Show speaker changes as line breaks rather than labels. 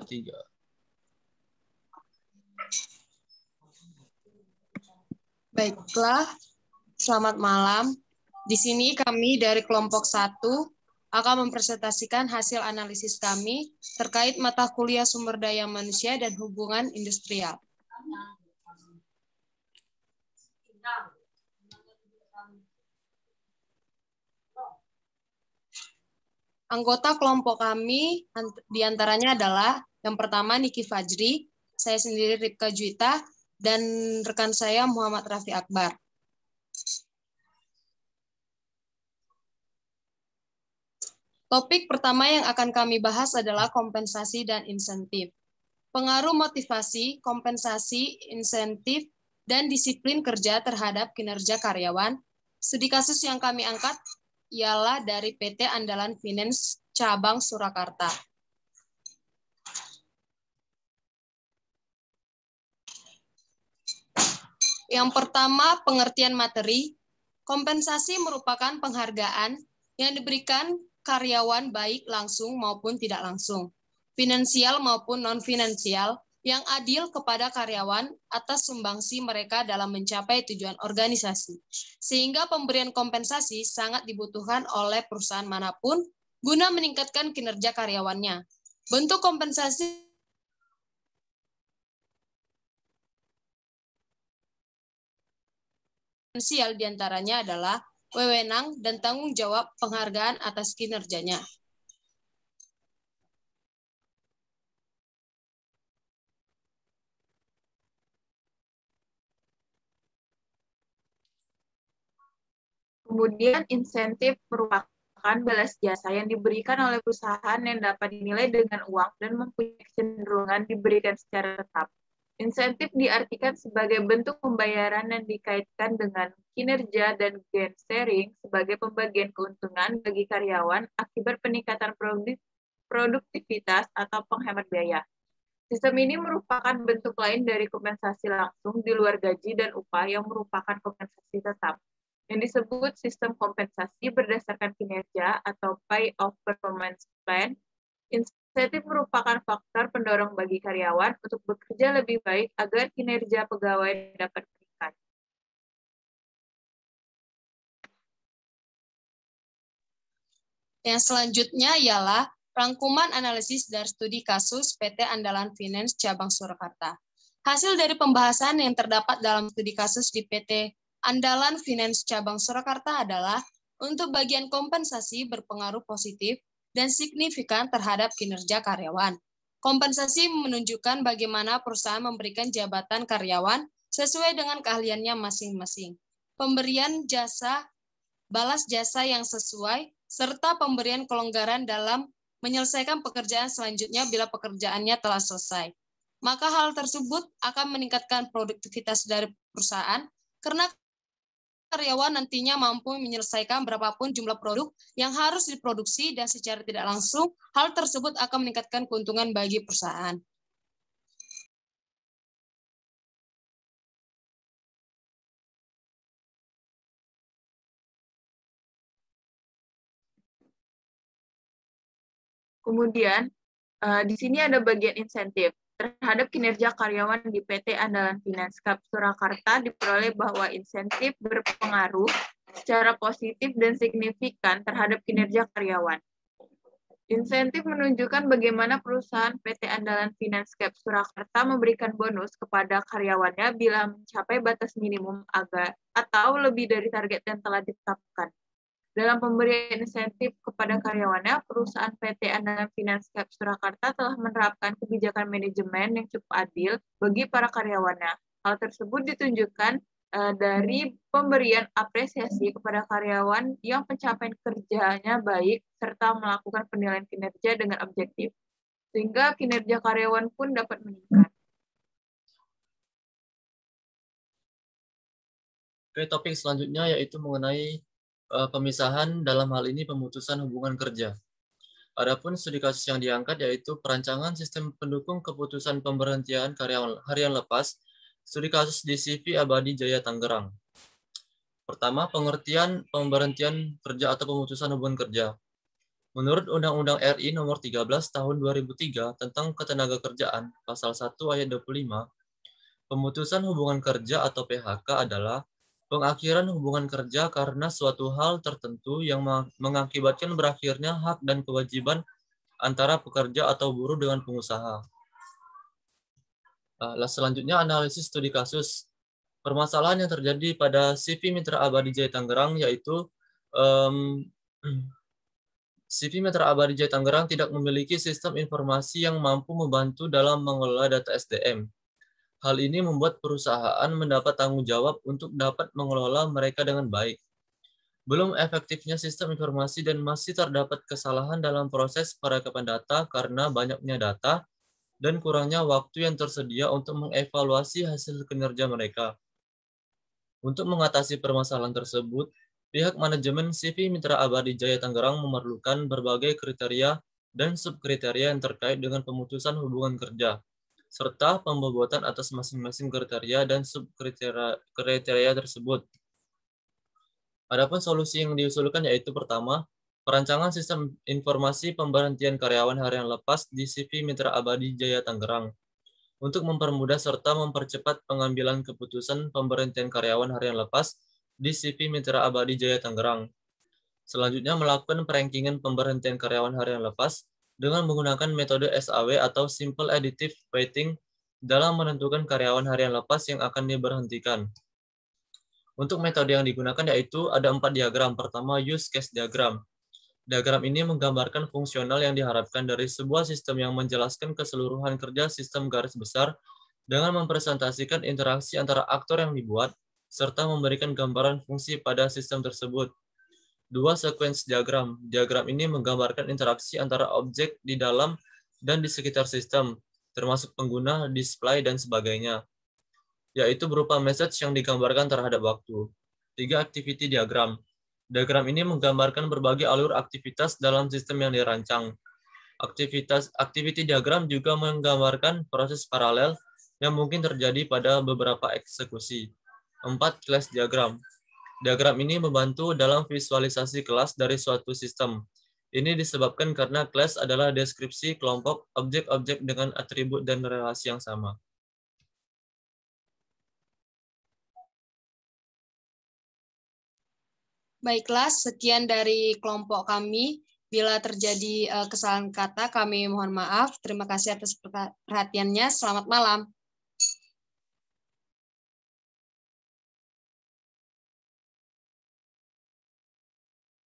3.
Baiklah, selamat malam. Di sini kami dari kelompok 1 akan mempresentasikan hasil analisis kami terkait mata kuliah sumber daya manusia dan hubungan industrial. Anggota kelompok kami diantaranya adalah yang pertama Niki Fajri, saya sendiri Ripka Juwita, dan rekan saya Muhammad Rafi Akbar. Topik pertama yang akan kami bahas adalah kompensasi dan insentif. Pengaruh motivasi, kompensasi, insentif, dan disiplin kerja terhadap kinerja karyawan. Studi kasus yang kami angkat ialah dari PT Andalan Finance Cabang Surakarta. Yang pertama, pengertian materi. Kompensasi merupakan penghargaan yang diberikan karyawan baik langsung maupun tidak langsung, finansial maupun non-finansial, yang adil kepada karyawan atas sumbangsi mereka dalam mencapai tujuan organisasi. Sehingga pemberian kompensasi sangat dibutuhkan oleh perusahaan manapun guna meningkatkan kinerja karyawannya. Bentuk kompensasi finansial diantaranya adalah wewenang dan tanggung jawab penghargaan atas kinerjanya.
Kemudian insentif merupakan balas jasa yang diberikan oleh perusahaan yang dapat dinilai dengan uang dan mempunyai kecenderungan diberikan secara tetap. Insentif diartikan sebagai bentuk pembayaran yang dikaitkan dengan kinerja dan gain sharing sebagai pembagian keuntungan bagi karyawan akibat peningkatan produktivitas atau penghemat biaya. Sistem ini merupakan bentuk lain dari kompensasi langsung di luar gaji dan upah yang merupakan kompensasi tetap, yang disebut sistem kompensasi berdasarkan kinerja atau pay of performance plan. Insentif merupakan faktor pendorong bagi karyawan untuk bekerja lebih baik agar kinerja pegawai dapat meningkat.
Yang selanjutnya ialah rangkuman analisis dari studi kasus PT Andalan Finance Cabang Surakarta. Hasil dari pembahasan yang terdapat dalam studi kasus di PT Andalan Finance Cabang Surakarta adalah untuk bagian kompensasi berpengaruh positif dan signifikan terhadap kinerja karyawan. Kompensasi menunjukkan bagaimana perusahaan memberikan jabatan karyawan sesuai dengan keahliannya masing-masing. Pemberian jasa, balas jasa yang sesuai, serta pemberian kelonggaran dalam menyelesaikan pekerjaan selanjutnya bila pekerjaannya telah selesai. Maka hal tersebut akan meningkatkan produktivitas dari perusahaan karena karyawan nantinya mampu menyelesaikan berapapun jumlah produk yang harus diproduksi dan secara tidak langsung hal tersebut akan meningkatkan keuntungan bagi perusahaan.
Kemudian, di sini ada bagian insentif. Terhadap kinerja karyawan di PT Andalan Finance Cabang Surakarta diperoleh bahwa insentif berpengaruh secara positif dan signifikan terhadap kinerja karyawan. Insentif menunjukkan bagaimana perusahaan PT Andalan Finance Cabang Surakarta memberikan bonus kepada karyawannya bila mencapai batas minimum atau lebih dari target yang telah ditetapkan. Dalam pemberian insentif kepada karyawannya, perusahaan PT Andalan Finance Cabang Surakarta telah menerapkan kebijakan manajemen yang cukup adil bagi para karyawannya. Hal tersebut ditunjukkan dari pemberian apresiasi kepada karyawan yang pencapaian kerjanya baik serta melakukan penilaian kinerja dengan objektif, sehingga kinerja karyawan pun dapat meningkat.
Oke, topik selanjutnya yaitu mengenai pemisahan dalam hal ini pemutusan hubungan kerja. Adapun studi kasus yang diangkat yaitu perancangan sistem pendukung keputusan pemberhentian karyawan harian lepas, studi kasus di CV Abadi Jaya Tangerang. Pertama, pengertian pemberhentian kerja atau pemutusan hubungan kerja. Menurut Undang-Undang RI Nomor 13 Tahun 2003 tentang Ketenagakerjaan, Pasal 1 Ayat 25, pemutusan hubungan kerja atau PHK adalah pengakhiran hubungan kerja karena suatu hal tertentu yang mengakibatkan berakhirnya hak dan kewajiban antara pekerja atau buruh dengan pengusaha. Selanjutnya, analisis studi kasus. Permasalahan yang terjadi pada CV Mitra Abadi Jaya Tangerang yaitu CV Mitra Abadi Jaya Tangerang tidak memiliki sistem informasi yang mampu membantu dalam mengelola data SDM. Hal ini membuat perusahaan mendapat tanggung jawab untuk dapat mengelola mereka dengan baik. Belum efektifnya sistem informasi dan masih terdapat kesalahan dalam proses perekapan data karena banyaknya data dan kurangnya waktu yang tersedia untuk mengevaluasi hasil kinerja mereka. Untuk mengatasi permasalahan tersebut, pihak manajemen CV Mitra Abadi Jaya Tangerang memerlukan berbagai kriteria dan subkriteria yang terkait dengan pemutusan hubungan kerja, serta pembobotan atas masing-masing kriteria dan subkriteria tersebut. Adapun solusi yang diusulkan yaitu pertama, perancangan sistem informasi pemberhentian karyawan harian lepas di CV Mitra Abadi Jaya Tangerang untuk mempermudah serta mempercepat pengambilan keputusan pemberhentian karyawan harian lepas di CV Mitra Abadi Jaya Tangerang. Selanjutnya, melakukan perankingan pemberhentian karyawan harian lepas dengan menggunakan metode SAW atau Simple Additive Weighting dalam menentukan karyawan harian lepas yang akan diberhentikan. Untuk metode yang digunakan yaitu ada 4 diagram. Pertama, use case diagram. Diagram ini menggambarkan fungsional yang diharapkan dari sebuah sistem yang menjelaskan keseluruhan kerja sistem garis besar dengan mempresentasikan interaksi antara aktor yang dibuat, serta memberikan gambaran fungsi pada sistem tersebut. 2. Sequence diagram. Diagram ini menggambarkan interaksi antara objek di dalam dan di sekitar sistem, termasuk pengguna, display, dan sebagainya, yaitu berupa message yang digambarkan terhadap waktu. 3. Activity diagram. Diagram ini menggambarkan berbagai alur aktivitas dalam sistem yang dirancang. Activity diagram juga menggambarkan proses paralel yang mungkin terjadi pada beberapa eksekusi. 4. Class diagram. Diagram ini membantu dalam visualisasi kelas dari suatu sistem. Ini disebabkan karena kelas adalah deskripsi kelompok objek-objek dengan atribut dan relasi yang sama.
Baiklah, sekian dari kelompok kami. Bila terjadi kesalahan kata, kami mohon maaf. Terima kasih atas perhatiannya. Selamat malam.